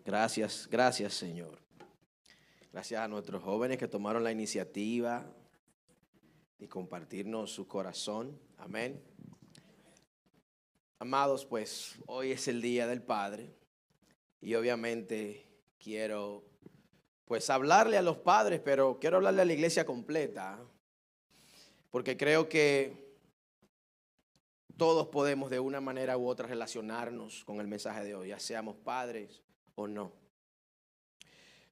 Gracias, gracias, Señor. Gracias a nuestros jóvenes que tomaron la iniciativa de compartirnos su corazón. Amén. Amados, pues hoy es el Día del Padre y obviamente quiero pues hablarle a los padres, pero quiero hablarle a la iglesia completa, porque creo que todos podemos de una manera u otra relacionarnos con el mensaje de hoy, ya seamos padres o no.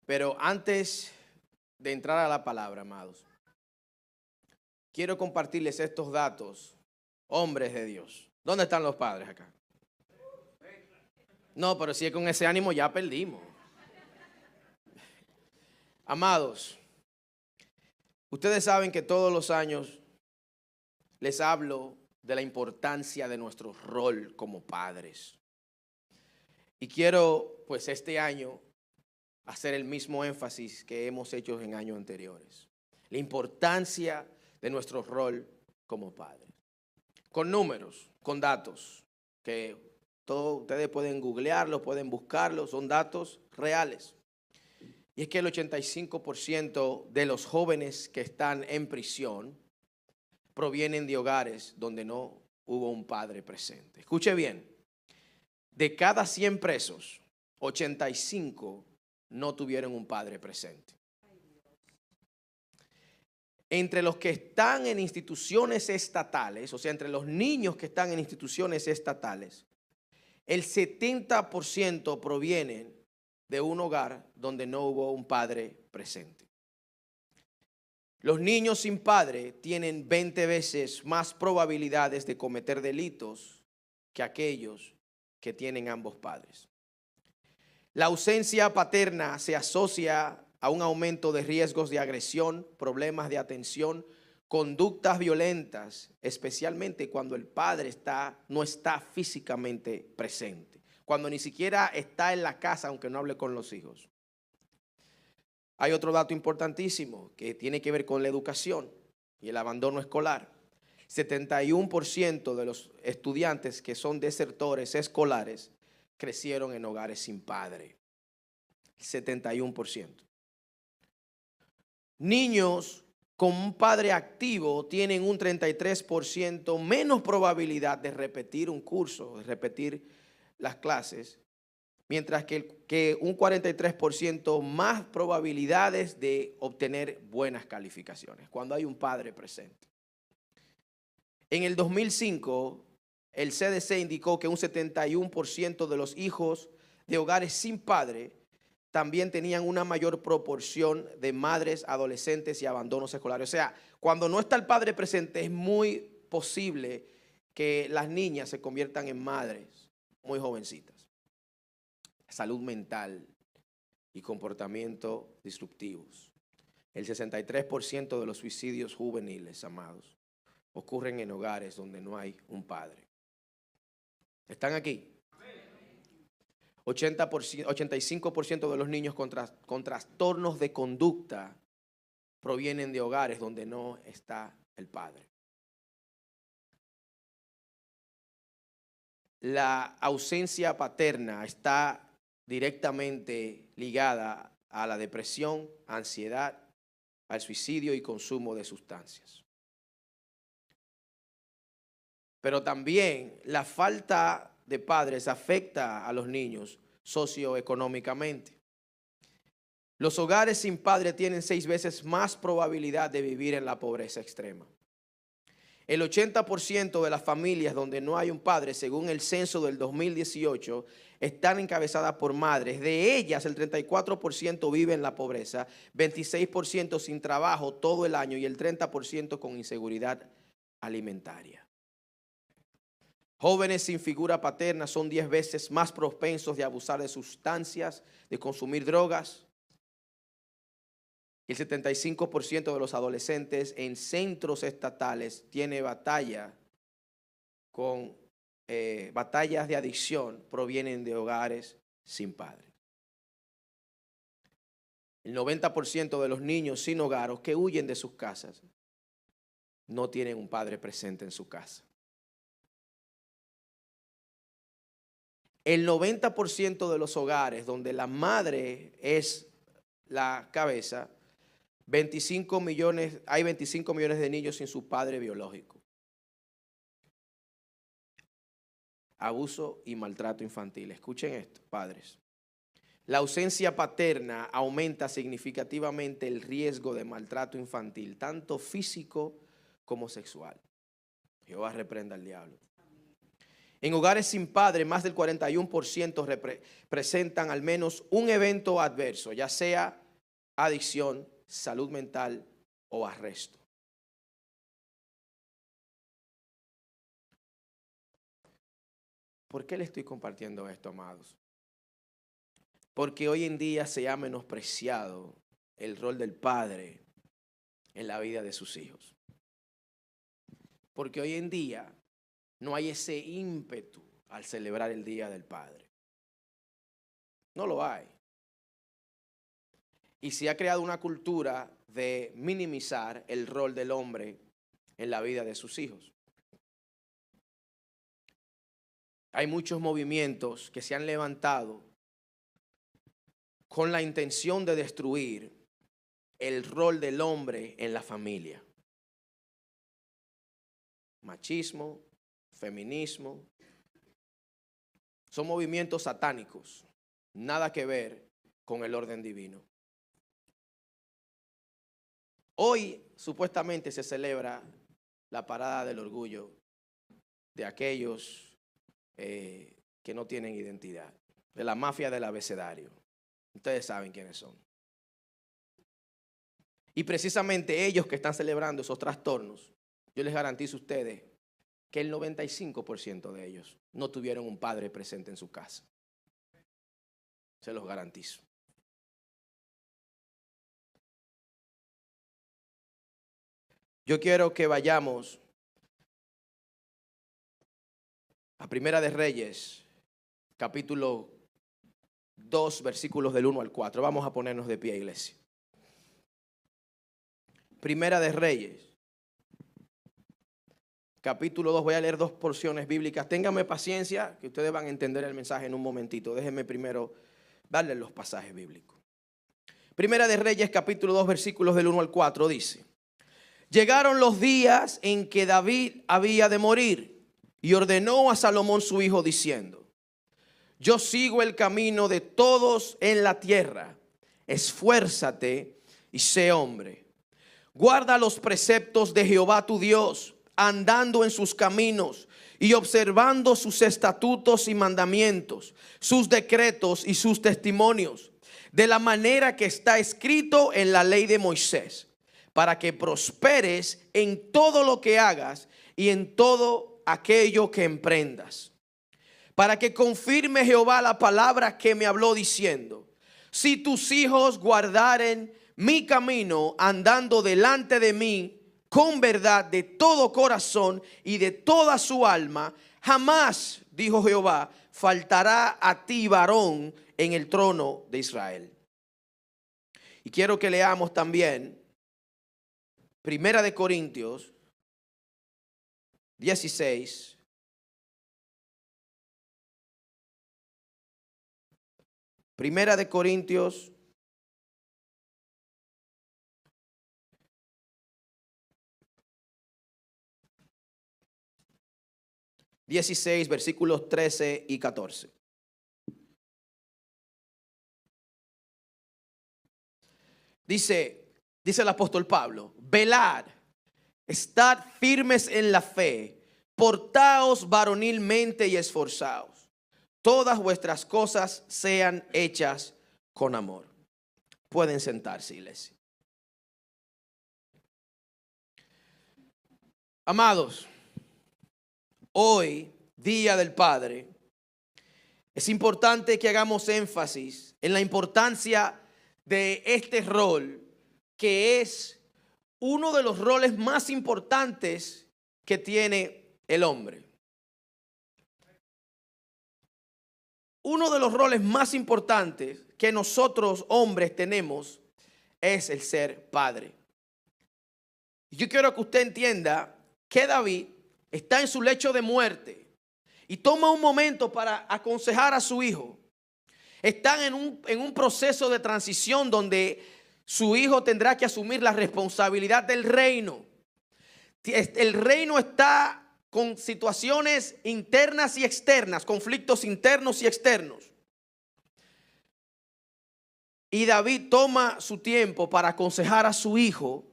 Pero antes de entrar a la palabra, amados, quiero compartirles estos datos, hombres de Dios. ¿Dónde están los padres acá? No, pero si es con ese ánimo ya perdimos. Amados, ustedes saben que todos los años les hablo de la importancia de nuestro rol como padres. Y quiero, pues este año, hacer el mismo énfasis que hemos hecho en años anteriores. La importancia de nuestro rol como padres. Con números, con datos, que todos ustedes pueden googlearlos, pueden buscarlos, son datos reales. Y es que el 85% de los jóvenes que están en prisión provienen de hogares donde no hubo un padre presente. Escuche bien, de cada 100 presos, 85 no tuvieron un padre presente. Entre los que están en instituciones estatales, o sea, entre los niños que están en instituciones estatales, el 70% provienen de un hogar donde no hubo un padre presente. Los niños sin padre tienen 20 veces más probabilidades de cometer delitos que aquellos que tienen ambos padres. La ausencia paterna se asocia a un aumento de riesgos de agresión, problemas de atención, conductas violentas, especialmente cuando el padre no está físicamente presente, cuando ni siquiera está en la casa aunque no hable con los hijos. Hay otro dato importantísimo que tiene que ver con la educación y el abandono escolar. 71% de los estudiantes que son desertores escolares crecieron en hogares sin padre. 71%. Niños con un padre activo tienen un 33% menos probabilidad de repetir un curso, de repetir las clases, mientras que un 43% más probabilidades de obtener buenas calificaciones cuando hay un padre presente. En el 2005, el CDC indicó que un 71% de los hijos de hogares sin padre también tenían una mayor proporción de madres, adolescentes y abandonos escolares. O sea, cuando no está el padre presente es muy posible que las niñas se conviertan en madres muy jovencitas. Salud mental y comportamiento disruptivos. El 63% de los suicidios juveniles, amados, ocurren en hogares donde no hay un padre. ¿Están aquí? 85% de los niños con trastornos de conducta provienen de hogares donde no está el padre. La ausencia paterna está directamente ligada a la depresión, ansiedad, al suicidio y consumo de sustancias. Pero también la falta de padres afecta a los niños socioeconómicamente. Los hogares sin padre tienen 6 veces más probabilidad de vivir en la pobreza extrema. El 80% de las familias donde no hay un padre, según el censo del 2018, están encabezadas por madres. De ellas, el 34% vive en la pobreza, 26% sin trabajo todo el año y el 30% con inseguridad alimentaria. Jóvenes sin figura paterna son 10 veces más propensos de abusar de sustancias, de consumir drogas. El 75% de los adolescentes en centros estatales tiene batallas de adicción, provienen de hogares sin padre. El 90% de los niños sin hogar o que huyen de sus casas no tienen un padre presente en su casa. el 90% de los hogares donde la madre es la cabeza, 25 millones, hay 25 millones de niños sin su padre biológico. Abuso y maltrato infantil. Escuchen esto, padres. La ausencia paterna aumenta significativamente el riesgo de maltrato infantil, tanto físico como sexual. Jehová reprenda al diablo. En hogares sin padre, más del 41% presentan al menos un evento adverso, ya sea adicción, salud mental o arresto. ¿Por qué le estoy compartiendo esto, amados? Porque hoy en día se ha menospreciado el rol del padre en la vida de sus hijos. Porque hoy en día no hay ese ímpetu al celebrar el Día del Padre. No lo hay. Y se ha creado una cultura de minimizar el rol del hombre en la vida de sus hijos. Hay muchos movimientos que se han levantado con la intención de destruir el rol del hombre en la familia. Machismo, feminismo, son movimientos satánicos, nada que ver con el orden divino. Hoy supuestamente se celebra la parada del orgullo de aquellos que no tienen identidad, de la mafia del abecedario. Ustedes saben quiénes son. Y precisamente ellos que están celebrando esos trastornos, yo les garantizo a ustedes que el 95% de ellos no tuvieron un padre presente en su casa. Se los garantizo. Yo quiero que vayamos a Primera de Reyes, capítulo 2, versículos del 1 al 4. Vamos a ponernos de pie, iglesia. Primera de Reyes, capítulo 2. Voy a leer dos porciones bíblicas. Ténganme paciencia, que ustedes van a entender el mensaje en un momentito. Déjenme primero darles los pasajes bíblicos. Primera de Reyes, capítulo 2, versículos del 1 al 4, dice: Llegaron los días en que David había de morir, y ordenó a Salomón su hijo diciendo: Yo sigo el camino de todos en la tierra. Esfuérzate y sé hombre. Guarda los preceptos de Jehová tu Dios, andando en sus caminos y observando sus estatutos y mandamientos, sus decretos y sus testimonios, de la manera que está escrito en la ley de Moisés, para que prosperes en todo lo que hagas y en todo aquello que emprendas. Para que confirme Jehová la palabra que me habló diciendo: si tus hijos guardaren mi camino, andando delante de mí con verdad de todo corazón y de toda su alma, jamás, dijo Jehová, faltará a ti varón en el trono de Israel. Y quiero que leamos también Primera de Corintios 16. Primera de Corintios 16, versículos 13 y 14. Dice el apóstol Pablo: velad, estad firmes en la fe, portaos varonilmente y esforzaos. Todas vuestras cosas sean hechas con amor. Pueden sentarse, iglesia. Amados, hoy, Día del Padre, es importante que hagamos énfasis en la importancia de este rol, que es uno de los roles más importantes que tiene el hombre. Uno de los roles más importantes que nosotros hombres tenemos es el ser padre. Yo quiero que usted entienda que David está en su lecho de muerte y toma un momento para aconsejar a su hijo. Están en un proceso de transición donde su hijo tendrá que asumir la responsabilidad del reino. El reino está con situaciones internas y externas, conflictos internos y externos. Y David toma su tiempo para aconsejar a su hijo,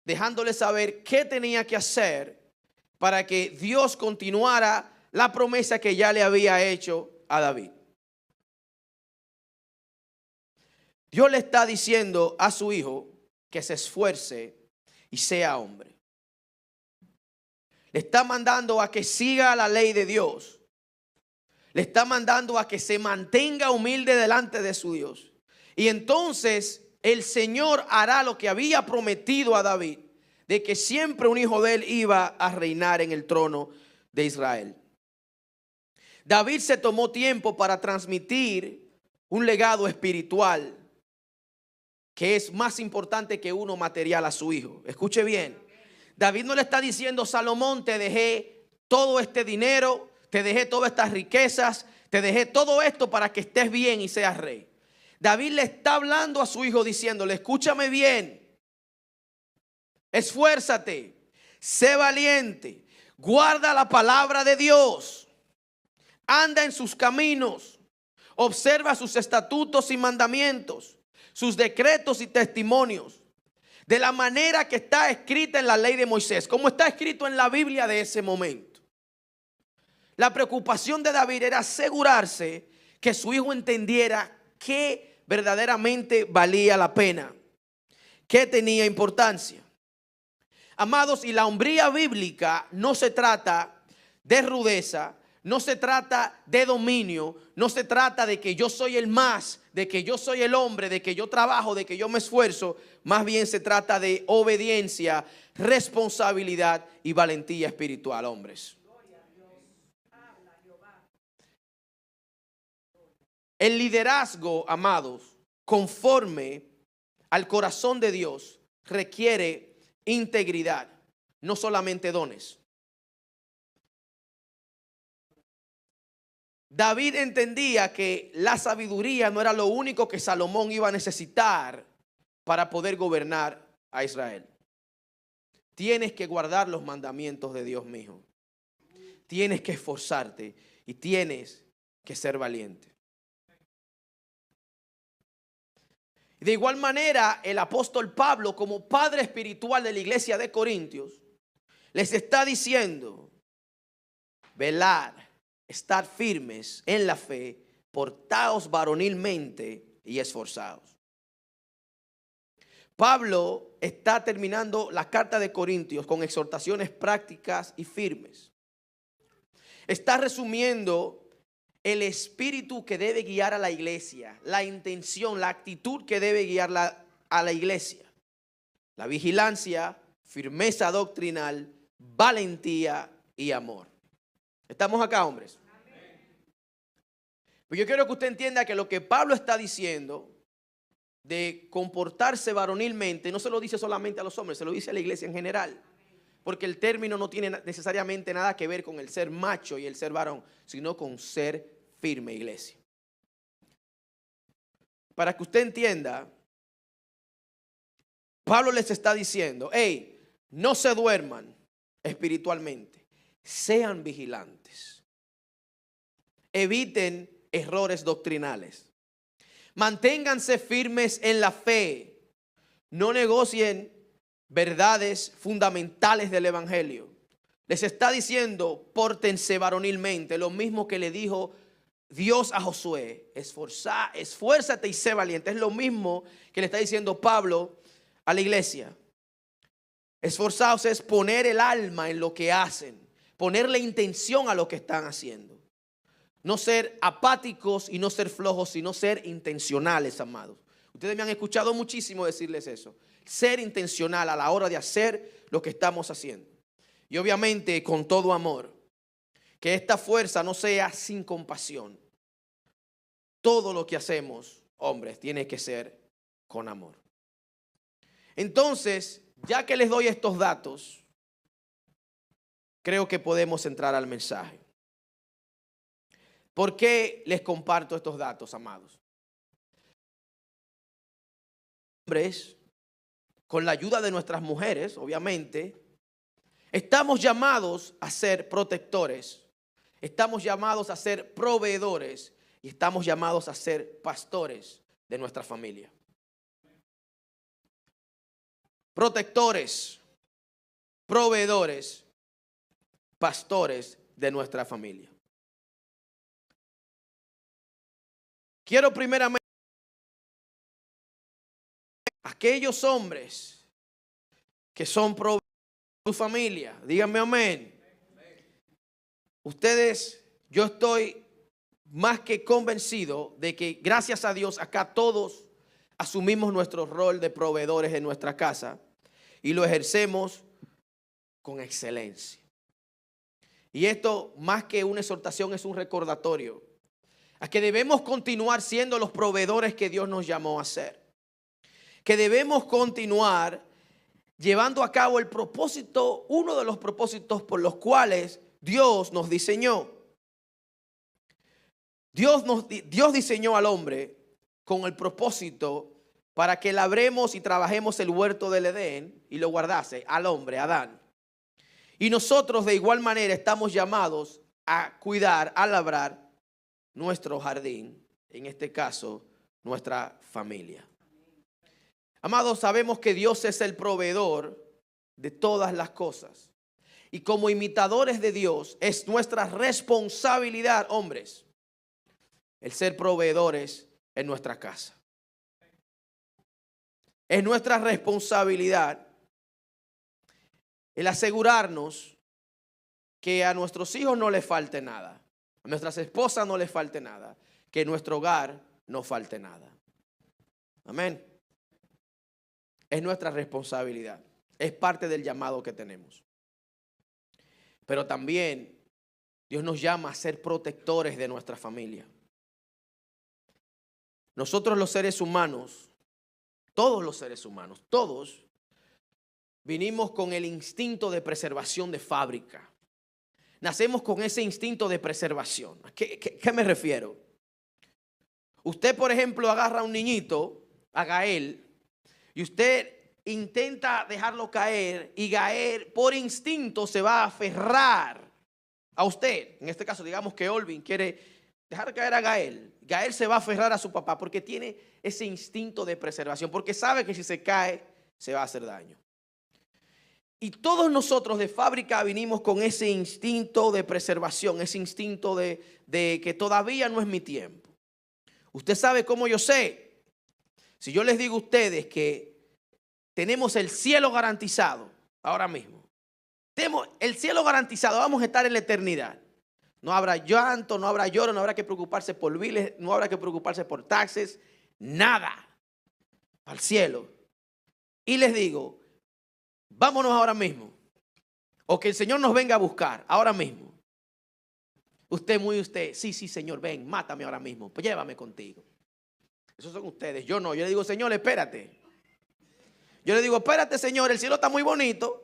dejándole saber qué tenía que hacer para que Dios continuara la promesa que ya le había hecho a David. Dios le está diciendo a su hijo que se esfuerce y sea hombre. Le está mandando a que siga la ley de Dios. Le está mandando a que se mantenga humilde delante de su Dios. Y entonces el Señor hará lo que había prometido a David, de que siempre un hijo de él iba a reinar en el trono de Israel. David se tomó tiempo para transmitir un legado espiritual que es más importante que uno material a su hijo. Escuche bien. David no le está diciendo: Salomón, te dejé todo este dinero, te dejé todas estas riquezas, te dejé todo esto para que estés bien y seas rey. David le está hablando a su hijo diciéndole: escúchame bien, esfuérzate, sé valiente, guarda la palabra de Dios, anda en sus caminos, observa sus estatutos y mandamientos, sus decretos y testimonios, de la manera que está escrita en la ley de Moisés, como está escrito en la Biblia de ese momento. La preocupación de David era asegurarse que su hijo entendiera qué verdaderamente valía la pena, qué tenía importancia. Amados, y la hombría bíblica no se trata de rudeza, no se trata de dominio, no se trata de que yo soy el más, de que yo soy el hombre, de que yo trabajo, de que yo me esfuerzo. Más bien se trata de obediencia, responsabilidad y valentía espiritual, hombres. El liderazgo, amados, conforme al corazón de Dios, requiere integridad, no solamente dones. David entendía que la sabiduría no era lo único que Salomón iba a necesitar para poder gobernar a Israel. Tienes que guardar los mandamientos de Dios, mi hijo. Tienes que esforzarte y tienes que ser valiente. De igual manera, el apóstol Pablo, como padre espiritual de la iglesia de Corintios, les está diciendo: velad, estar firmes en la fe, portaos varonilmente y esforzados. Pablo está terminando la carta de Corintios con exhortaciones prácticas y firmes. Está resumiendo el espíritu que debe guiar a la iglesia, la intención, la actitud que debe guiar a la iglesia. La vigilancia, firmeza doctrinal, valentía y amor. ¿Estamos acá, hombres? Pues yo quiero que usted entienda que lo que Pablo está diciendo de comportarse varonilmente no se lo dice solamente a los hombres, se lo dice a la iglesia en general. Porque el término no tiene necesariamente nada que ver con el ser macho y el ser varón, sino con ser firme, iglesia. Para que usted entienda, Pablo les está diciendo: hey, no se duerman espiritualmente, sean vigilantes, eviten errores doctrinales, manténganse firmes en la fe, no negocien verdades fundamentales del evangelio. Les está diciendo: pórtense varonilmente, lo mismo que le dijo Dios a Josué: esfuérzate y sé valiente. Es lo mismo que le está diciendo Pablo a la iglesia. Esforzaos es poner el alma en lo que hacen, ponerle intención a lo que están haciendo. No ser apáticos y no ser flojos, sino ser intencionales, amados. Ustedes me han escuchado muchísimo decirles eso. Ser intencional a la hora de hacer lo que estamos haciendo. Y obviamente con todo amor. Que esta fuerza no sea sin compasión. Todo lo que hacemos, hombres, tiene que ser con amor. Entonces, ya que les doy estos datos, creo que podemos entrar al mensaje. ¿Por qué les comparto estos datos, amados? Hombres, con la ayuda de nuestras mujeres, obviamente, estamos llamados a ser protectores, estamos llamados a ser proveedores y estamos llamados a ser pastores de nuestra familia. Protectores, proveedores, pastores de nuestra familia. Quiero primeramente aquellos hombres que son proveedores de su familia. Díganme amén. Ustedes, yo estoy más que convencido de que gracias a Dios acá todos asumimos nuestro rol de proveedores en nuestra casa y lo ejercemos con excelencia. Y esto, más que una exhortación, es un recordatorio a que debemos continuar siendo los proveedores que Dios nos llamó a ser. Que debemos continuar llevando a cabo el propósito, uno de los propósitos por los cuales Dios nos diseñó. Dios diseñó al hombre con el propósito para que labremos y trabajemos el huerto del Edén y lo guardase al hombre, Adán. Y nosotros de igual manera estamos llamados a cuidar, a labrar nuestro jardín, en este caso, nuestra familia. Amados, sabemos que Dios es el proveedor de todas las cosas. Y como imitadores de Dios, es nuestra responsabilidad, hombres, el ser proveedores en nuestra casa. Es nuestra responsabilidad el asegurarnos que a nuestros hijos no les falte nada, a nuestras esposas no les falte nada, que en nuestro hogar no falte nada. Amén. Es nuestra responsabilidad, es parte del llamado que tenemos. Pero también Dios nos llama a ser protectores de nuestra familia. Nosotros los seres humanos, todos los seres humanos, todos vinimos con el instinto de preservación de fábrica. Nacemos con ese instinto de preservación. ¿A qué me refiero? Usted, por ejemplo, agarra a un niñito, a Gael, y usted intenta dejarlo caer y Gael por instinto se va a aferrar a usted. En este caso, digamos que Olvin quiere dejar caer a Gael. Gael se va a aferrar a su papá porque tiene ese instinto de preservación, porque sabe que si se cae se va a hacer daño. Y todos nosotros de fábrica vinimos con ese instinto de preservación, ese instinto de que todavía no es mi tiempo. Usted sabe cómo yo sé. Si yo les digo a ustedes que tenemos el cielo garantizado ahora mismo. Tenemos el cielo garantizado, vamos a estar en la eternidad. No habrá llanto, no habrá lloro, no habrá que preocuparse por biles, no habrá que preocuparse por taxes, nada. Al cielo. Y les digo, vámonos ahora mismo. O que el Señor nos venga a buscar ahora mismo. Usted, sí, Señor, ven, mátame ahora mismo, pues llévame contigo. Esos son ustedes, yo no. Yo le digo, Señor, espérate. Yo le digo, espérate, Señor, el cielo está muy bonito,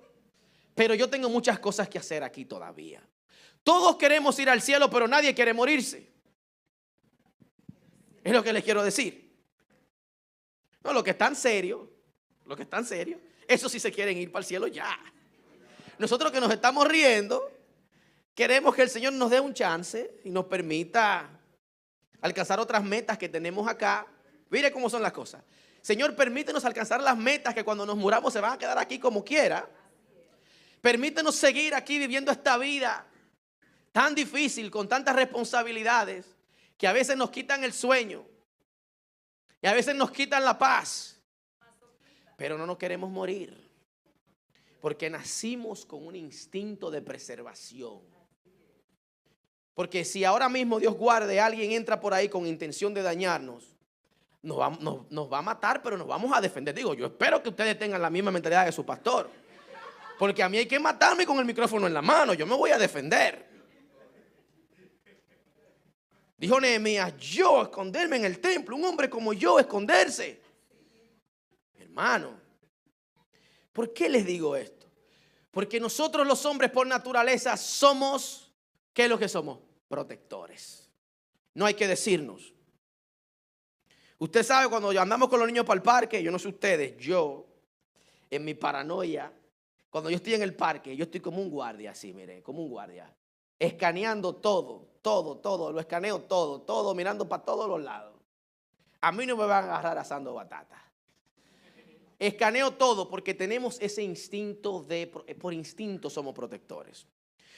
pero yo tengo muchas cosas que hacer aquí todavía. Todos queremos ir al cielo, pero nadie quiere morirse. Es lo que les quiero decir. No, lo que están serios, esos sí se quieren ir para el cielo ya. Nosotros que nos estamos riendo, queremos que el Señor nos dé un chance y nos permita alcanzar otras metas que tenemos acá. Mire cómo son las cosas. Señor, permítenos alcanzar las metas que cuando nos muramos se van a quedar aquí como quiera. Permítenos seguir aquí viviendo esta vida tan difícil, con tantas responsabilidades, que a veces nos quitan el sueño y a veces nos quitan la paz. Pero no nos queremos morir, porque nacimos con un instinto de preservación. Porque si ahora mismo Dios guarde, alguien entra por ahí con intención de dañarnos, nos va a matar, pero nos vamos a defender. Digo, yo espero que ustedes tengan la misma mentalidad que su pastor. Porque a mí hay que matarme con el micrófono en la mano. Yo me voy a defender. Dijo Nehemías, yo esconderme en el templo. Un hombre como yo esconderse. Hermano, ¿por qué les digo esto? Porque nosotros los hombres por naturaleza somos, ¿qué es lo que somos? Protectores. No hay que decirnos. Usted sabe, cuando andamos con los niños para el parque, yo no sé ustedes, yo, en mi paranoia, cuando yo estoy en el parque, yo estoy como un guardia, así, mire, como un guardia, escaneando todo, lo escaneo todo, mirando para todos los lados. A mí no me van a agarrar asando batata. Escaneo todo porque tenemos ese instinto por instinto somos protectores.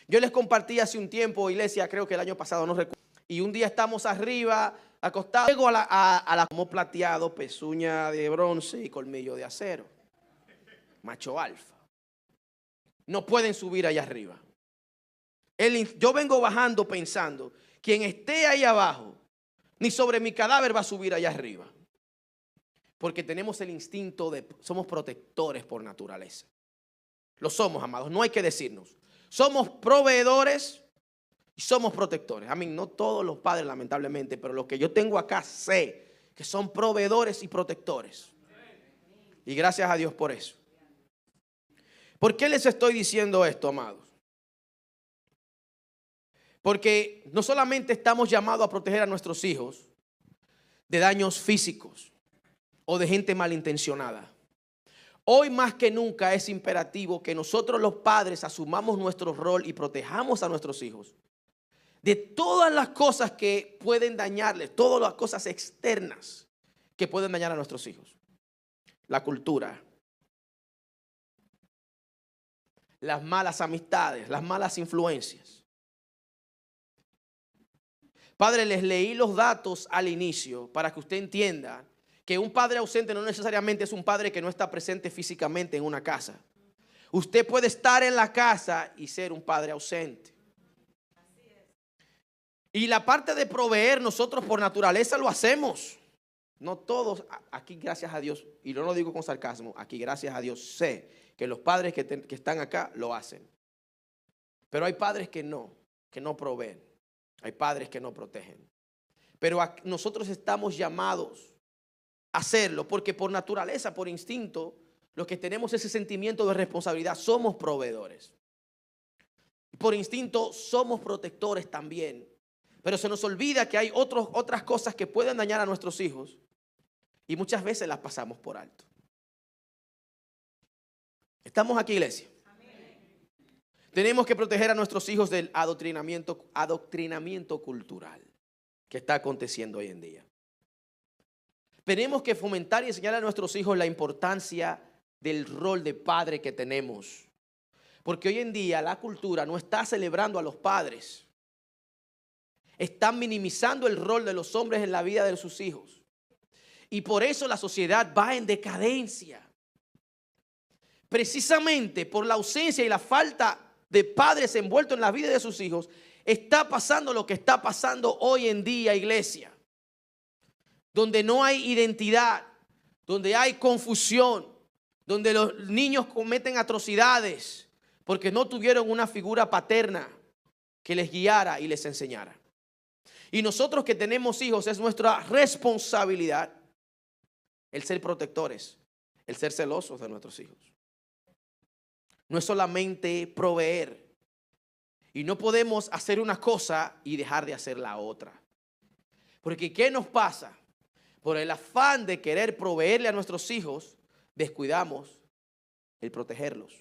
Yo les compartí hace un tiempo, iglesia, creo que el año pasado, no recuerdo, y un día estamos arriba, acostados, llego a la como plateado, pezuña de bronce y colmillo de acero. Macho alfa. No pueden subir allá arriba. Yo vengo bajando pensando, quien esté ahí abajo, ni sobre mi cadáver va a subir allá arriba. Porque tenemos el instinto somos protectores por naturaleza. Lo somos, amados, no hay que decirnos. Somos proveedores y somos protectores. A mí, no todos los padres, lamentablemente, pero los que yo tengo acá sé que son proveedores y protectores. Y gracias a Dios por eso. ¿Por qué les estoy diciendo esto, amados? Porque no solamente estamos llamados a proteger a nuestros hijos de daños físicos o de gente malintencionada. Hoy más que nunca es imperativo que nosotros los padres asumamos nuestro rol y protejamos a nuestros hijos de todas las cosas que pueden dañarles, todas las cosas externas que pueden dañar a nuestros hijos. La cultura, las malas amistades, las malas influencias. Padre, les leí los datos al inicio para que usted entienda que un padre ausente no necesariamente es un padre que no está presente físicamente en una casa. Usted puede estar en la casa y ser un padre ausente. Y la parte de proveer, nosotros por naturaleza lo hacemos. No todos, aquí gracias a Dios, y no lo digo con sarcasmo, aquí gracias a Dios sé que los padres que están acá lo hacen. Pero hay padres que no proveen. Hay padres que no protegen. Pero nosotros estamos llamados a hacerlo porque por naturaleza, por instinto, los que tenemos ese sentimiento de responsabilidad somos proveedores. Por instinto somos protectores también. Pero se nos olvida que hay otras cosas que pueden dañar a nuestros hijos y muchas veces las pasamos por alto. ¿Estamos aquí, iglesia? Amén. Tenemos que proteger a nuestros hijos del adoctrinamiento cultural que está aconteciendo hoy en día. Tenemos que fomentar y enseñar a nuestros hijos la importancia del rol de padre que tenemos. Porque hoy en día la cultura no está celebrando a los padres. Están minimizando el rol de los hombres en la vida de sus hijos. Y por eso la sociedad va en decadencia. Precisamente por la ausencia y la falta de padres envueltos en la vida de sus hijos, está pasando lo que está pasando hoy en día, iglesia. Donde no hay identidad, donde hay confusión, donde los niños cometen atrocidades porque no tuvieron una figura paterna que les guiara y les enseñara. Y nosotros que tenemos hijos, es nuestra responsabilidad el ser protectores, el ser celosos de nuestros hijos. No es solamente proveer. Y no podemos hacer una cosa y dejar de hacer la otra. Porque ¿qué nos pasa? Por el afán de querer proveerle a nuestros hijos, descuidamos el protegerlos.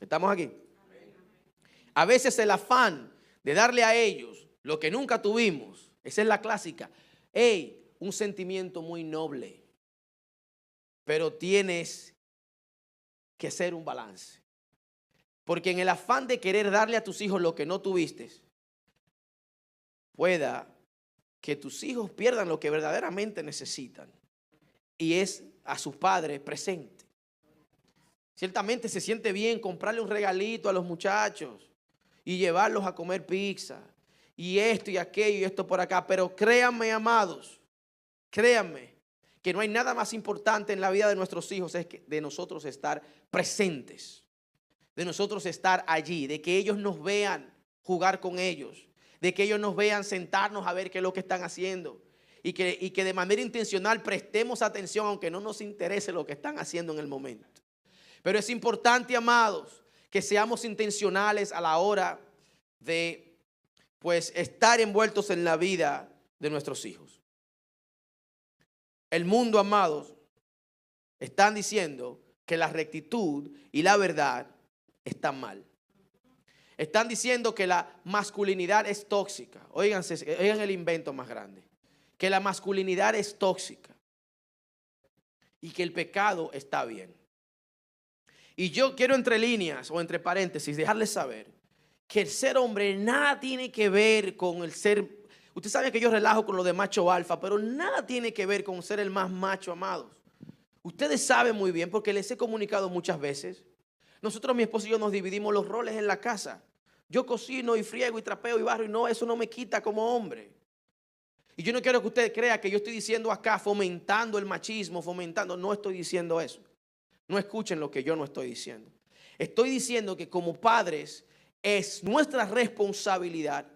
¿Estamos aquí? A veces el afán de darle a ellos lo que nunca tuvimos, esa es la clásica. Un sentimiento muy noble, pero tienes que hacer un balance. Porque en el afán de querer darle a tus hijos lo que no tuviste, pueda que tus hijos pierdan lo que verdaderamente necesitan, y es a su padre presente. Ciertamente se siente bien comprarle un regalito a los muchachos y llevarlos a comer pizza y esto y aquello y esto por acá, pero créanme, amados, créanme que no hay nada más importante en la vida de nuestros hijos es que de nosotros estar presentes, de nosotros estar allí, de que ellos nos vean jugar con ellos, de que ellos nos vean sentarnos a ver qué es lo que están haciendo y que de manera intencional prestemos atención aunque no nos interese lo que están haciendo en el momento. Pero es importante, amados, que seamos intencionales a la hora de pues estar envueltos en la vida de nuestros hijos. El mundo, amados, están diciendo que la rectitud y la verdad están mal. Están diciendo que la masculinidad es tóxica. Oigan el invento más grande. Que la masculinidad es tóxica y que el pecado está bien. Y yo quiero entre líneas o entre paréntesis dejarles saber que el ser hombre nada tiene que ver con el ser. Usted sabe que yo relajo con lo de macho alfa, pero nada tiene que ver con ser el más macho, amados. Ustedes saben muy bien porque les he comunicado muchas veces. Nosotros, mi esposo y yo, nos dividimos los roles en la casa. Yo cocino y friego y trapeo y barro y no, eso no me quita como hombre. Y yo no quiero que usted crea que yo estoy diciendo acá fomentando el machismo, no estoy diciendo eso. No escuchen lo que yo no estoy diciendo. Estoy diciendo que como padres es nuestra responsabilidad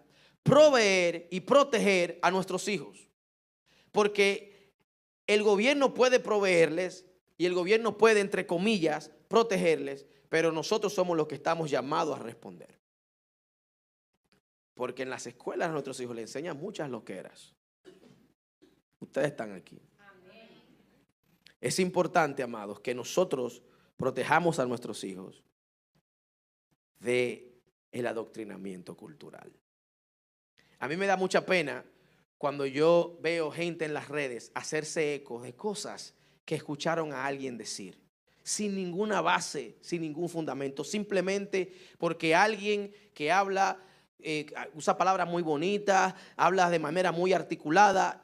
proveer y proteger a nuestros hijos. Porque el gobierno puede proveerles y el gobierno puede, entre comillas, protegerles, pero nosotros somos los que estamos llamados a responder. Porque en las escuelas a nuestros hijos les enseñan muchas loqueras. Ustedes están aquí. Es importante, amados, que nosotros protejamos a nuestros hijos de el adoctrinamiento cultural. A mí me da mucha pena cuando yo veo gente en las redes hacerse eco de cosas que escucharon a alguien decir, sin ninguna base, sin ningún fundamento, simplemente porque alguien que habla, usa palabras muy bonitas, habla de manera muy articulada,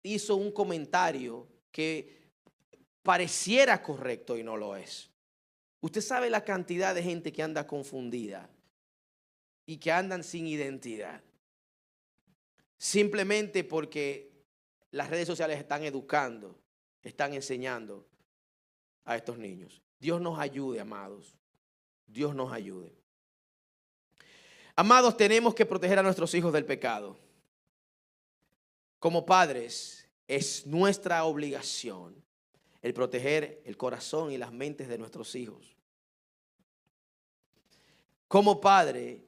hizo un comentario que pareciera correcto y no lo es. Usted sabe la cantidad de gente que anda confundida y que andan sin identidad. Simplemente porque las redes sociales están educando, están enseñando a estos niños. Dios nos ayude, amados. Dios nos ayude. Amados, tenemos que proteger a nuestros hijos del pecado. Como padres, es nuestra obligación el proteger el corazón y las mentes de nuestros hijos. Como padres,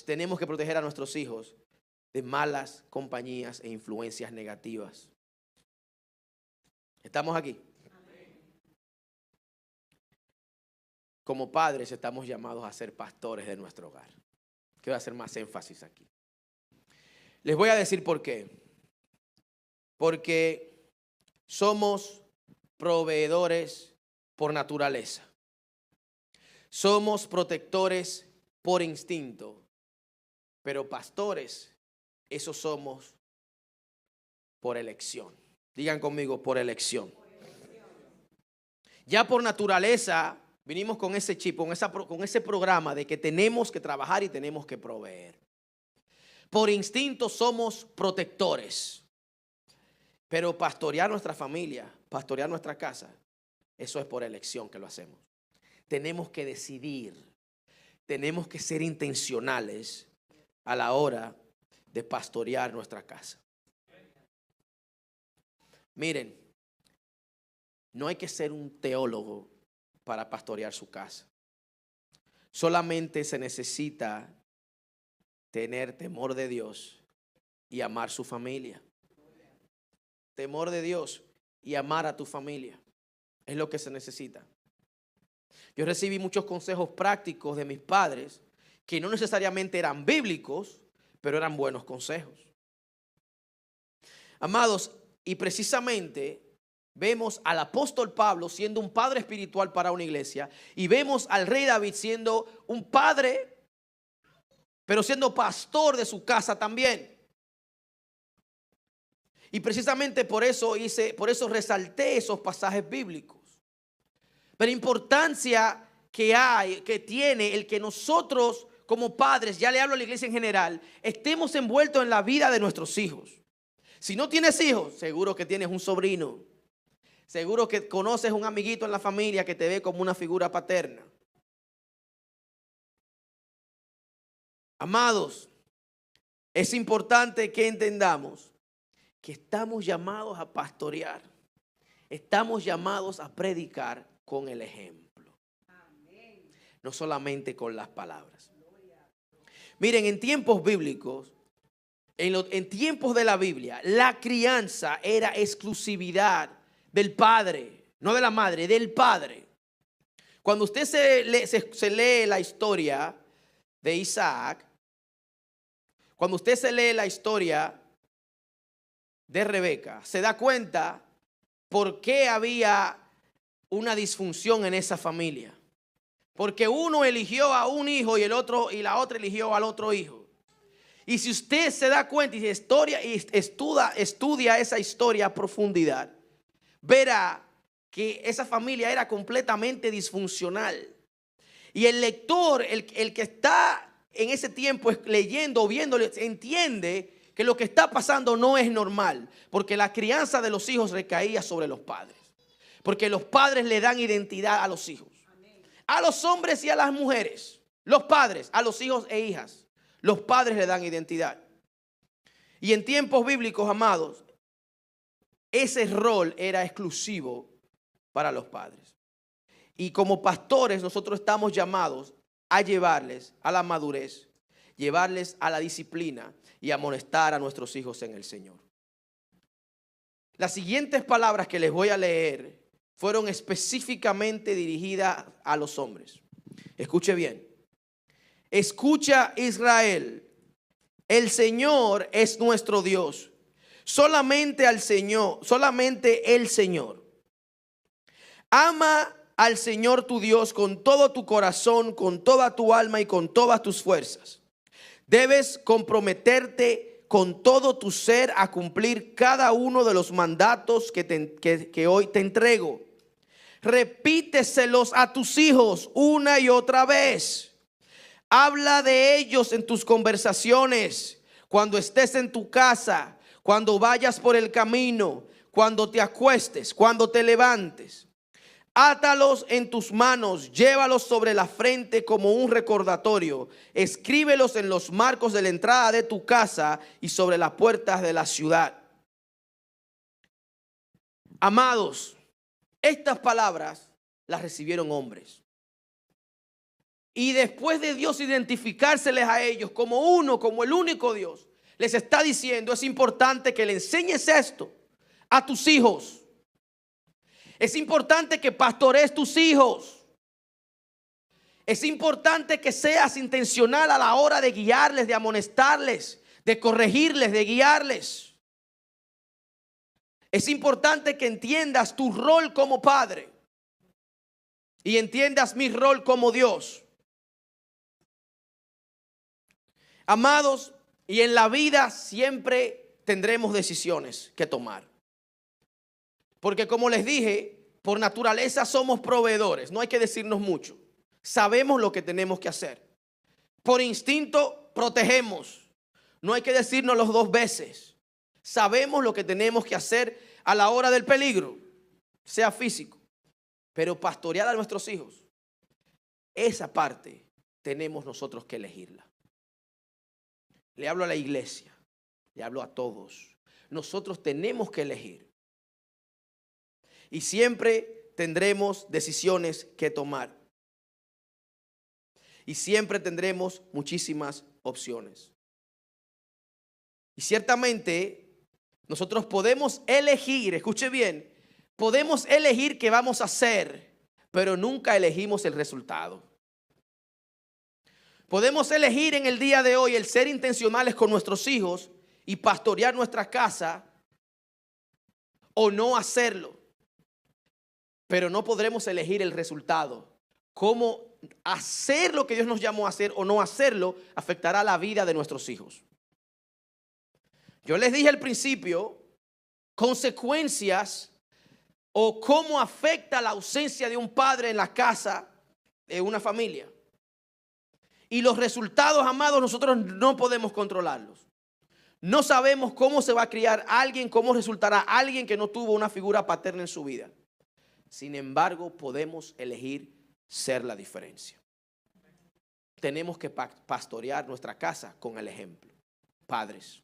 tenemos que proteger a nuestros hijos de malas compañías e influencias negativas. ¿Estamos aquí? Como padres estamos llamados a ser pastores de nuestro hogar. Quiero hacer más énfasis aquí. Les voy a decir por qué. Porque somos proveedores por naturaleza. Somos protectores por instinto. Pero pastores, eso somos por elección. Digan conmigo, por elección. Ya por naturaleza vinimos con ese chip, con ese programa de que tenemos que trabajar y tenemos que proveer. Por instinto somos protectores. Pero pastorear nuestra familia, pastorear nuestra casa, eso es por elección que lo hacemos. Tenemos que decidir, tenemos que ser intencionales a la hora de pastorear nuestra casa. Miren, no hay que ser un teólogo para pastorear su casa. Solamente se necesita tener temor de Dios y amar su familia. Temor de Dios y amar a tu familia. Es lo que se necesita. Yo recibí muchos consejos prácticos de mis padres que no necesariamente eran bíblicos, pero eran buenos consejos. Amados, y precisamente vemos al apóstol Pablo siendo un padre espiritual para una iglesia y vemos al rey David siendo un padre, pero siendo pastor de su casa también. Y precisamente por eso resalté esos pasajes bíblicos. Pero la importancia que tiene el que nosotros como padres, ya le hablo a la iglesia en general, estemos envueltos en la vida de nuestros hijos. Si no tienes hijos, seguro que tienes un sobrino. Seguro que conoces un amiguito en la familia que te ve como una figura paterna. Amados, es importante que entendamos que estamos llamados a pastorear. Estamos llamados a predicar con el ejemplo. No solamente con las palabras. Miren, en tiempos bíblicos, en tiempos de la Biblia, la crianza era exclusividad del padre, no de la madre, del padre. Cuando usted se lee la historia de Isaac, cuando usted se lee la historia de Rebeca, se da cuenta por qué había una disfunción en esa familia. Porque uno eligió a un hijo y la otra eligió al otro hijo. Y si usted se da cuenta y estudia esa historia a profundidad, verá que esa familia era completamente disfuncional. Y el lector, el que está en ese tiempo leyendo o viéndolo, entiende que lo que está pasando no es normal, porque la crianza de los hijos recaía sobre los padres. Porque los padres le dan identidad a los hijos. A los hombres y a las mujeres. Los padres, a los hijos e hijas. Los padres le dan identidad. Y en tiempos bíblicos, amados, ese rol era exclusivo para los padres. Y como pastores nosotros estamos llamados a llevarles a la madurez, llevarles a la disciplina y amonestar a nuestros hijos en el Señor. Las siguientes palabras que les voy a leer fueron específicamente dirigidas a los hombres. Escuche bien. Escucha, Israel, el Señor es nuestro Dios. Solamente al Señor, solamente el Señor. Ama al Señor tu Dios con todo tu corazón, con toda tu alma y con todas tus fuerzas. Debes comprometerte con todo tu ser a cumplir cada uno de los mandatos que hoy te entrego. Repíteselos a tus hijos una y otra vez. Habla de ellos en tus conversaciones, cuando estés en tu casa, cuando vayas por el camino, cuando te acuestes, cuando te levantes. Átalos en tus manos, llévalos sobre la frente como un recordatorio. Escríbelos en los marcos de la entrada de tu casa y sobre las puertas de la ciudad. Amados, estas palabras las recibieron hombres. Y después de Dios identificárseles a ellos como uno, como el único Dios, les está diciendo: es importante que le enseñes esto a tus hijos. Es importante que pastorees tus hijos. Es importante que seas intencional a la hora de guiarles, de amonestarles, de corregirles, de guiarles. Es importante que entiendas tu rol como padre y entiendas mi rol como Dios. Amados, y en la vida siempre tendremos decisiones que tomar. Porque como les dije, por naturaleza somos proveedores, no hay que decirnos mucho. Sabemos lo que tenemos que hacer. Por instinto protegemos, no hay que decirnos los dos veces. Sabemos lo que tenemos que hacer a la hora del peligro, sea físico. Pero pastorear a nuestros hijos, esa parte tenemos nosotros que elegirla. Le hablo a la iglesia, le hablo a todos. Nosotros tenemos que elegir. Y siempre tendremos decisiones que tomar. Y siempre tendremos muchísimas opciones. Y ciertamente nosotros podemos elegir, escuche bien, podemos elegir qué vamos a hacer, pero nunca elegimos el resultado. Podemos elegir en el día de hoy el ser intencionales con nuestros hijos y pastorear nuestra casa, o no hacerlo. Pero no podremos elegir el resultado. Cómo hacer lo que Dios nos llamó a hacer o no hacerlo afectará la vida de nuestros hijos. Yo les dije al principio consecuencias o cómo afecta la ausencia de un padre en la casa de una familia. Y los resultados, amados, nosotros no podemos controlarlos. No sabemos cómo se va a criar alguien, cómo resultará alguien que no tuvo una figura paterna en su vida. Sin embargo, podemos elegir ser la diferencia. Tenemos que pastorear nuestra casa con el ejemplo. Padres,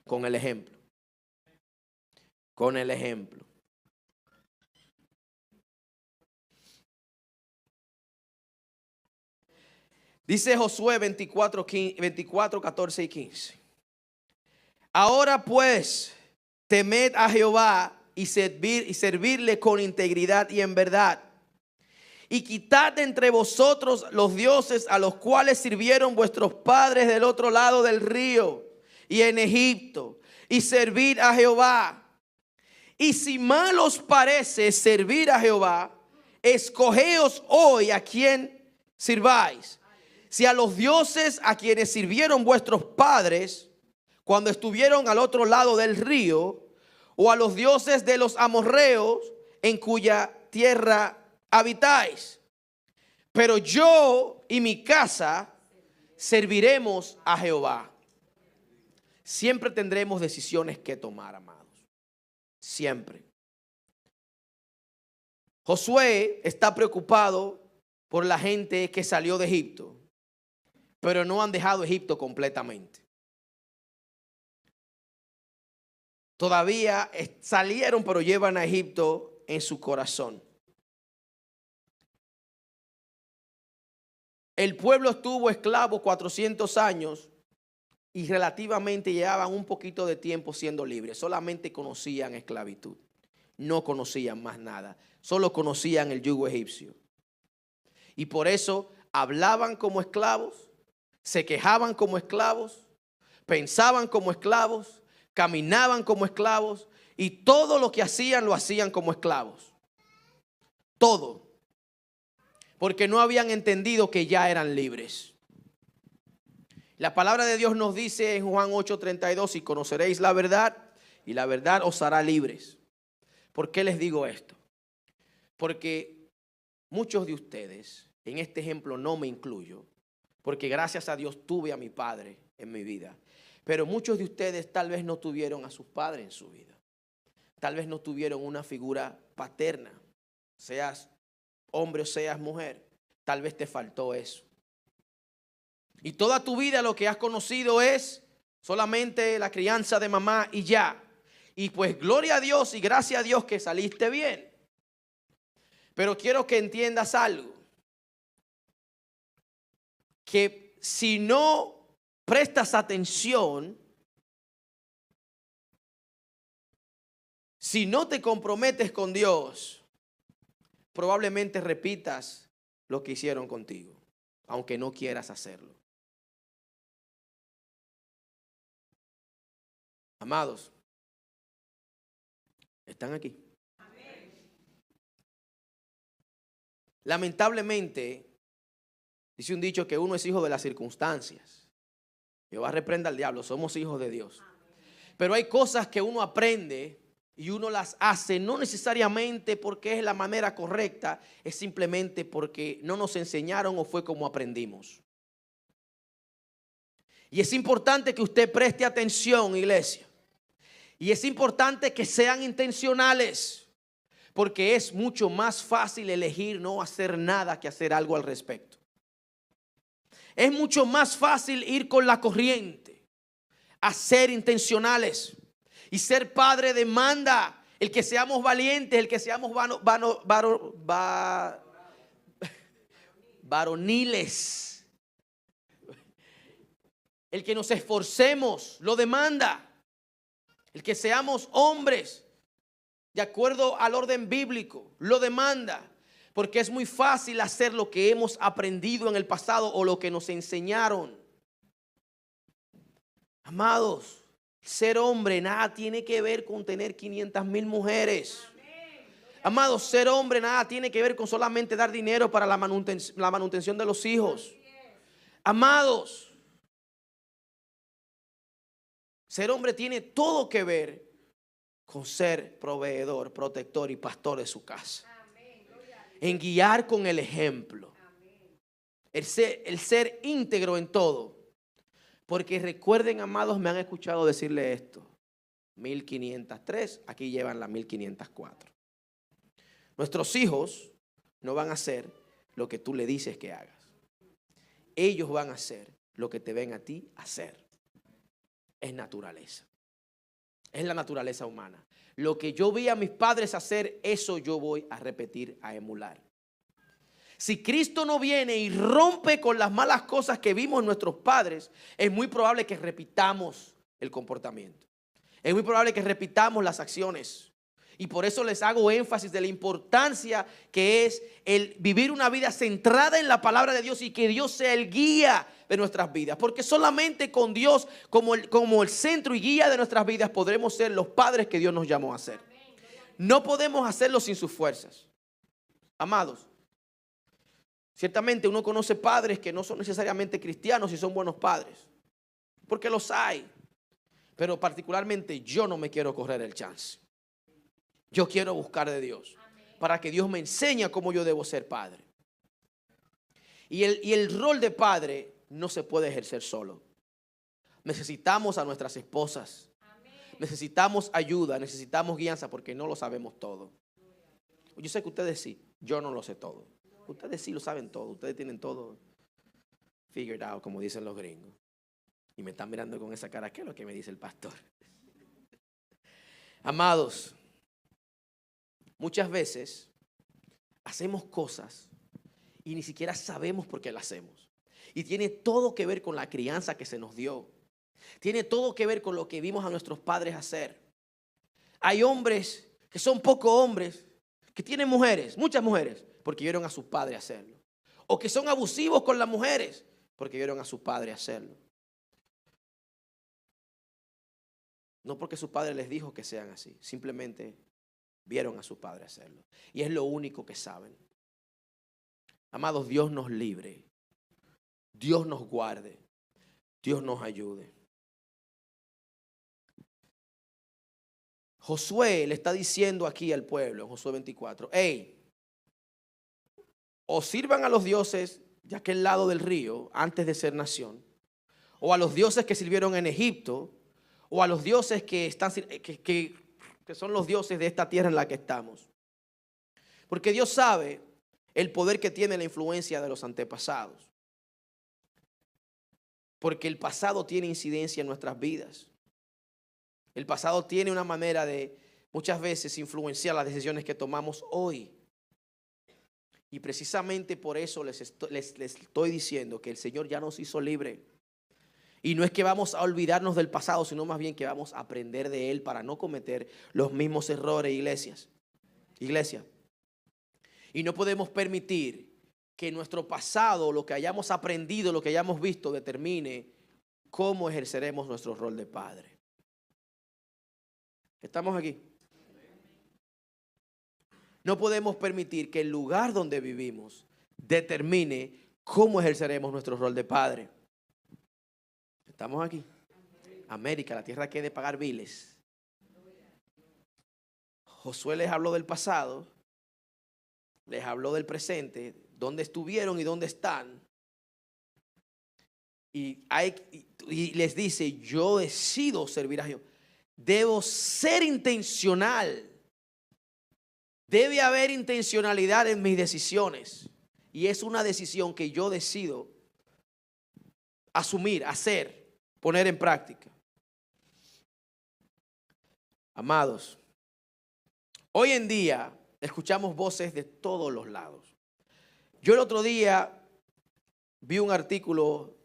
con el ejemplo. Con el ejemplo. Dice Josué 24, 14 y 15. Ahora pues, temed a Jehová y servirle con integridad y en verdad. Y quitad de entre vosotros los dioses a los cuales sirvieron vuestros padres del otro lado del río y en Egipto, y servid a Jehová. Y si mal os parece servir a Jehová, escogeos hoy a quién sirváis. Si a los dioses a quienes sirvieron vuestros padres cuando estuvieron al otro lado del río, o a los dioses de los amorreos en cuya tierra habitáis. Pero yo y mi casa serviremos a Jehová. Siempre tendremos decisiones que tomar, amados. Siempre. Josué está preocupado por la gente que salió de Egipto, pero no han dejado Egipto completamente. Todavía salieron, pero llevan a Egipto en su corazón. El pueblo estuvo esclavo 400 años y relativamente llevaban un poquito de tiempo siendo libres. Solamente conocían esclavitud. No conocían más nada. Solo conocían el yugo egipcio. Y por eso hablaban como esclavos, se quejaban como esclavos, pensaban como esclavos, caminaban como esclavos y todo lo que hacían lo hacían como esclavos. Todo. Porque no habían entendido que ya eran libres. La palabra de Dios nos dice en Juan 8:32, y conoceréis la verdad y la verdad os hará libres. ¿Por qué les digo esto? Porque muchos de ustedes, en este ejemplo no me incluyo, porque gracias a Dios tuve a mi padre en mi vida. Pero muchos de ustedes tal vez no tuvieron a sus padres en su vida. Tal vez no tuvieron una figura paterna, seas hombre o seas mujer. Tal vez te faltó eso. Y toda tu vida lo que has conocido es solamente la crianza de mamá y ya. Y pues gloria a Dios y gracias a Dios que saliste bien. Pero quiero que entiendas algo. Que si no prestas atención, si no te comprometes con Dios, probablemente repitas lo que hicieron contigo, aunque no quieras hacerlo. Amados, ¿están aquí? Lamentablemente, dice un dicho que uno es hijo de las circunstancias. Jehová reprenda al diablo, somos hijos de Dios. Pero hay cosas que uno aprende y uno las hace no necesariamente porque es la manera correcta, es simplemente porque no nos enseñaron o fue como aprendimos. Y es importante que usted preste atención, iglesia. Y es importante que sean intencionales, porque es mucho más fácil elegir no hacer nada que hacer algo al respecto. Es mucho más fácil ir con la corriente, a ser intencionales. Y ser padre demanda el que seamos valientes, el que seamos varoniles. El que nos esforcemos lo demanda. El que seamos hombres de acuerdo al orden bíblico lo demanda. Porque es muy fácil hacer lo que hemos aprendido en el pasado o lo que nos enseñaron. Amados, ser hombre nada tiene que ver con tener 500,000 mujeres. Amados, ser hombre nada tiene que ver con solamente dar dinero para la manutención de los hijos. Amados, ser hombre tiene todo que ver con ser proveedor, protector y pastor de su casa. En guiar con el ejemplo. El ser íntegro en todo. Porque recuerden, amados, me han escuchado decirle esto. 1503, aquí llevan la 1504. Nuestros hijos no van a hacer lo que tú le dices que hagas. Ellos van a hacer lo que te ven a ti hacer. Es naturaleza. Es la naturaleza humana. Lo que yo vi a mis padres hacer, eso yo voy a repetir, a emular. Si Cristo no viene y rompe con las malas cosas que vimos en nuestros padres, es muy probable que repitamos el comportamiento. Es muy probable que repitamos las acciones. Y por eso les hago énfasis de la importancia que es el vivir una vida centrada en la palabra de Dios y que Dios sea el guía de nuestras vidas. Porque solamente con Dios como el centro y guía de nuestras vidas podremos ser los padres que Dios nos llamó a ser. No podemos hacerlo sin sus fuerzas. Amados, ciertamente uno conoce padres que no son necesariamente cristianos y son buenos padres. Porque los hay. Pero particularmente yo no me quiero correr el chance. Yo quiero buscar de Dios para que Dios me enseñe cómo yo debo ser padre. Y el rol de padre no se puede ejercer solo. Necesitamos a nuestras esposas. Necesitamos ayuda, necesitamos guianza porque no lo sabemos todo. Yo sé que ustedes sí, yo no lo sé todo. Ustedes sí lo saben todo, ustedes tienen todo figured out, como dicen los gringos. Y me están mirando con esa cara, ¿qué es lo que me dice el pastor? Amados, muchas veces hacemos cosas y ni siquiera sabemos por qué las hacemos. Y tiene todo que ver con la crianza que se nos dio. Tiene todo que ver con lo que vimos a nuestros padres hacer. Hay hombres que son poco hombres, que tienen mujeres, muchas mujeres, porque vieron a sus padres hacerlo. O que son abusivos con las mujeres, porque vieron a su padre hacerlo. No porque su padre les dijo que sean así, simplemente vieron a su padre hacerlo. Y es lo único que saben. Amados, Dios nos libre. Dios nos guarde. Dios nos ayude. Josué le está diciendo aquí al pueblo, en Josué 24, hey, o sirvan a los dioses de aquel lado del río antes de ser nación, o a los dioses que sirvieron en Egipto, o a los dioses que son los dioses de esta tierra en la que estamos. Porque Dios sabe el poder que tiene la influencia de los antepasados. Porque el pasado tiene incidencia en nuestras vidas. El pasado tiene una manera de muchas veces influenciar las decisiones que tomamos hoy. Y precisamente por eso les estoy diciendo que el Señor ya nos hizo libre. Y no es que vamos a olvidarnos del pasado, sino más bien que vamos a aprender de él para no cometer los mismos errores, iglesia. Y no podemos permitir que nuestro pasado, lo que hayamos aprendido, lo que hayamos visto, determine cómo ejerceremos nuestro rol de padre. ¿Estamos aquí? No podemos permitir que el lugar donde vivimos determine cómo ejerceremos nuestro rol de padre. ¿Estamos aquí? América, la tierra que hay de pagar biles. Josué les habló del pasado, les habló del presente, dónde estuvieron y dónde están. Y les dice, yo decido servir a Dios. Debo ser intencional. Debe haber intencionalidad en mis decisiones. Y es una decisión que yo decido asumir, hacer, poner en práctica. Amados, hoy en día escuchamos voces de todos los lados. Yo el otro día vi un artículo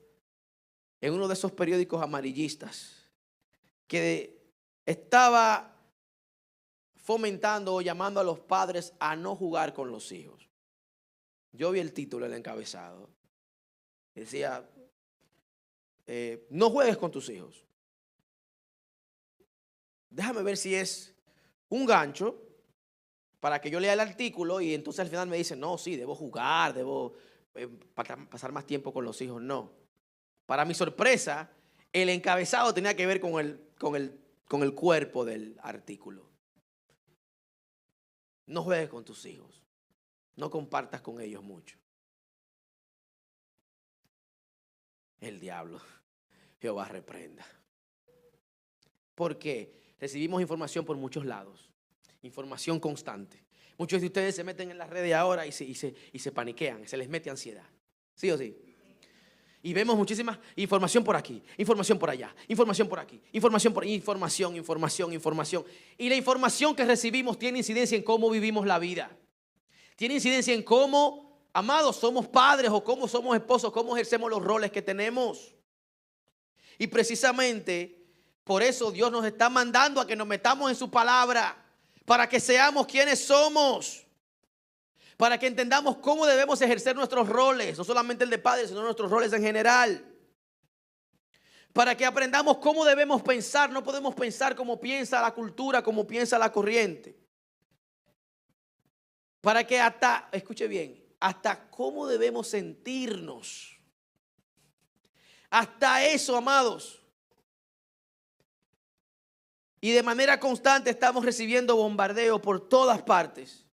en uno de esos periódicos amarillistas que estaba fomentando o llamando a los padres a no jugar con los hijos. Yo vi el título, el encabezado. Decía, no juegues con tus hijos. Déjame ver si es un gancho para que yo lea el artículo y entonces al final me dicen, no, sí, debo jugar, debo pasar más tiempo con los hijos. No. Para mi sorpresa, el encabezado tenía que ver con el cuerpo del artículo. No juegues con tus hijos. No compartas con ellos mucho. El diablo, Jehová reprenda. ¿Por qué? Recibimos información por muchos lados. Información constante. Muchos de ustedes se meten en las redes ahora y se paniquean, se les mete ansiedad. ¿Sí o sí? Y vemos muchísima información por aquí, información por allá, información por aquí, información. Y la información que recibimos tiene incidencia en cómo vivimos la vida. Tiene incidencia en cómo Amados, somos padres o cómo somos esposos, cómo ejercemos los roles que tenemos. Y precisamente por eso Dios nos está mandando a que nos metamos en su palabra, para que seamos quienes somos, para que entendamos cómo debemos ejercer nuestros roles, no solamente el de padres, sino nuestros roles en general. Para que aprendamos cómo debemos pensar. No podemos pensar como piensa la cultura, como piensa la corriente. Para que hasta, escuche bien, hasta cómo debemos sentirnos. Hasta eso, amados. Y de manera constante estamos recibiendo bombardeo por todas partes,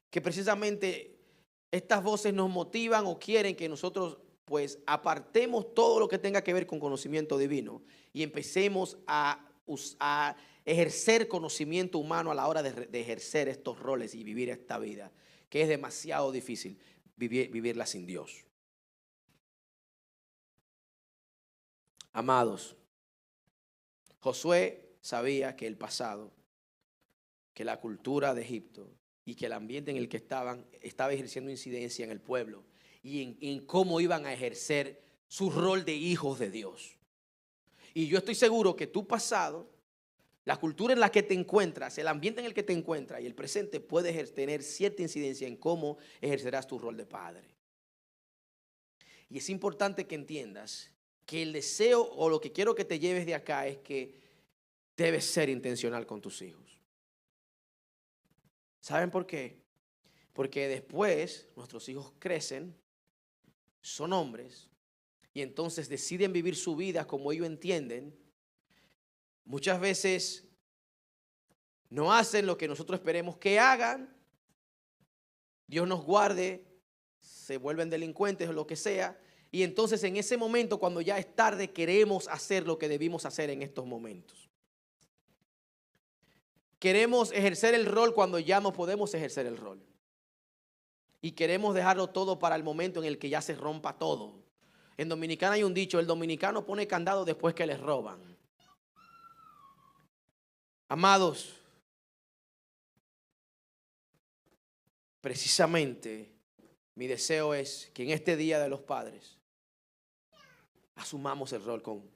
que precisamente estas voces nos motivan o quieren que nosotros pues apartemos todo lo que tenga que ver con conocimiento divino y empecemos a ejercer conocimiento humano a la hora de ejercer estos roles y vivir esta vida, que es demasiado difícil vivirla sin Dios. Amados, Josué sabía que el pasado, que la cultura de Egipto y que el ambiente en el que estaba ejerciendo incidencia en el pueblo y en cómo iban a ejercer su rol de hijos de Dios. Y yo estoy seguro que tu pasado, la cultura en la que te encuentras, el ambiente en el que te encuentras y el presente puede tener cierta incidencia en cómo ejercerás tu rol de padre. Y es importante que entiendas que el deseo o lo que quiero que te lleves de acá es que debes ser intencional con tus hijos. ¿Saben por qué? Porque después nuestros hijos crecen, son hombres, y entonces deciden vivir su vida como ellos entienden. Muchas veces no hacen lo que nosotros esperemos que hagan. Dios nos guarde, se vuelven delincuentes o lo que sea. Y entonces en ese momento, cuando ya es tarde, queremos hacer lo que debimos hacer en estos momentos. Queremos ejercer el rol cuando ya no podemos ejercer el rol. Y queremos dejarlo todo para el momento en el que ya se rompa todo. En Dominicana hay un dicho: el dominicano pone candado después que les roban. Amados, precisamente mi deseo es que en este Día de los Padres asumamos el rol con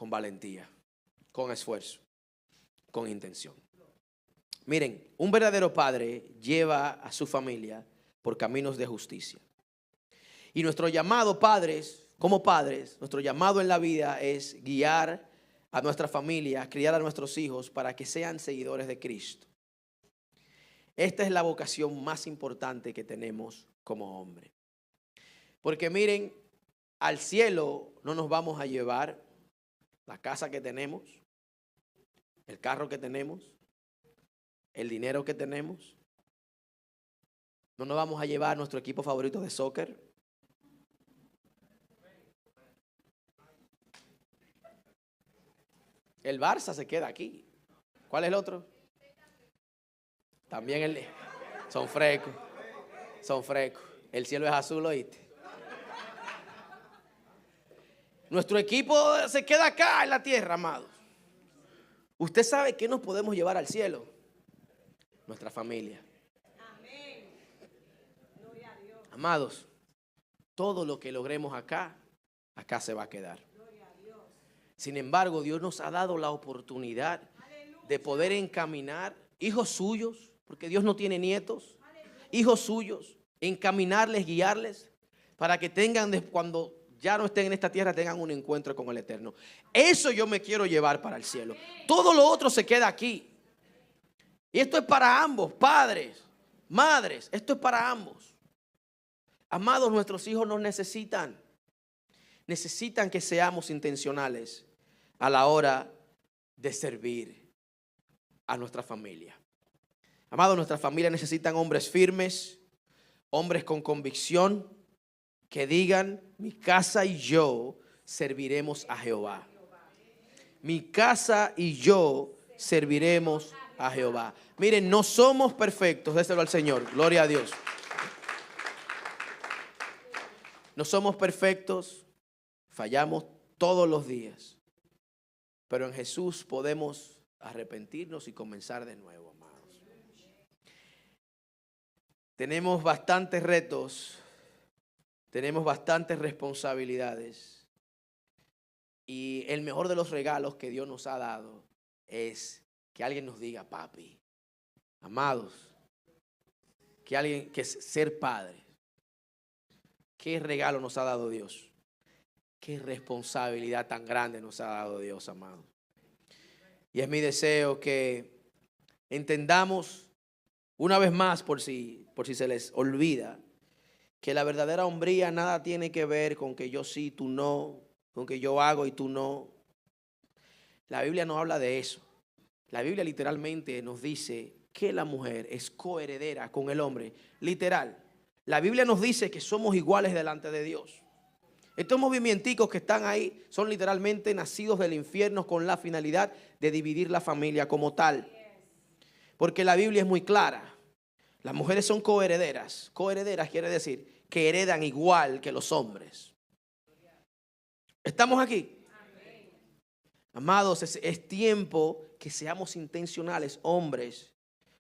valentía, con esfuerzo, con intención. Miren, un verdadero padre lleva a su familia por caminos de justicia. Y nuestro llamado padres, como padres, nuestro llamado en la vida es guiar a nuestra familia, criar a nuestros hijos para que sean seguidores de Cristo. Esta es la vocación más importante que tenemos como hombre. Porque miren, al cielo no nos vamos a llevar la casa que tenemos, el carro que tenemos, el dinero que tenemos. No nos vamos a llevar nuestro equipo favorito de soccer. El Barça se queda aquí. ¿Cuál es el otro? También son frescos. Son frescos. El cielo es azul, ¿oíste? Nuestro equipo se queda acá en la tierra, amados. ¿Usted sabe qué nos podemos llevar al cielo? Nuestra familia. Amados, todo lo que logremos acá se va a quedar. Sin embargo, Dios nos ha dado la oportunidad de poder encaminar hijos suyos, porque Dios no tiene nietos, hijos suyos, encaminarles, guiarles, para que tengan, cuando ya no estén en esta tierra, tengan un encuentro con el Eterno. Eso yo me quiero llevar para el cielo. Todo lo otro se queda aquí. Y esto es para ambos, padres, madres, esto es para ambos. Amados, nuestros hijos nos necesitan que seamos intencionales a la hora de servir a nuestra familia. Amados, nuestra familia necesitan hombres firmes, hombres con convicción, que digan: mi casa y yo serviremos a Jehová. Mi casa y yo serviremos a Jehová. Miren, no somos perfectos, déselo al Señor, gloria a Dios. No somos perfectos, fallamos todos los días, pero en Jesús podemos arrepentirnos y comenzar de nuevo, amados. Tenemos bastantes retos, tenemos bastantes responsabilidades. Y el mejor de los regalos que Dios nos ha dado es que alguien nos diga, papi, amados, que ser padre. ¿Qué regalo nos ha dado Dios? ¿Qué responsabilidad tan grande nos ha dado Dios, amado? Y es mi deseo que entendamos una vez más, por si se les olvida, que la verdadera hombría nada tiene que ver con que yo sí, tú no, con que yo hago y tú no. La Biblia no habla de eso. La Biblia literalmente nos dice que la mujer es coheredera con el hombre. Literal. La Biblia nos dice que somos iguales delante de Dios. Estos movimienticos que están ahí son literalmente nacidos del infierno con la finalidad de dividir la familia como tal. Porque la Biblia es muy clara. Las mujeres son coherederas. Coherederas quiere decir que heredan igual que los hombres. ¿Estamos aquí? Amados, es tiempo que seamos intencionales, hombres,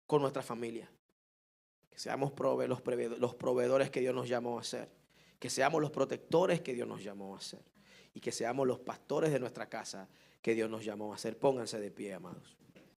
con nuestra familia. Que seamos los proveedores que Dios nos llamó a ser. Que seamos los protectores que Dios nos llamó a ser. Y que seamos los pastores de nuestra casa que Dios nos llamó a ser. Pónganse de pie, amados.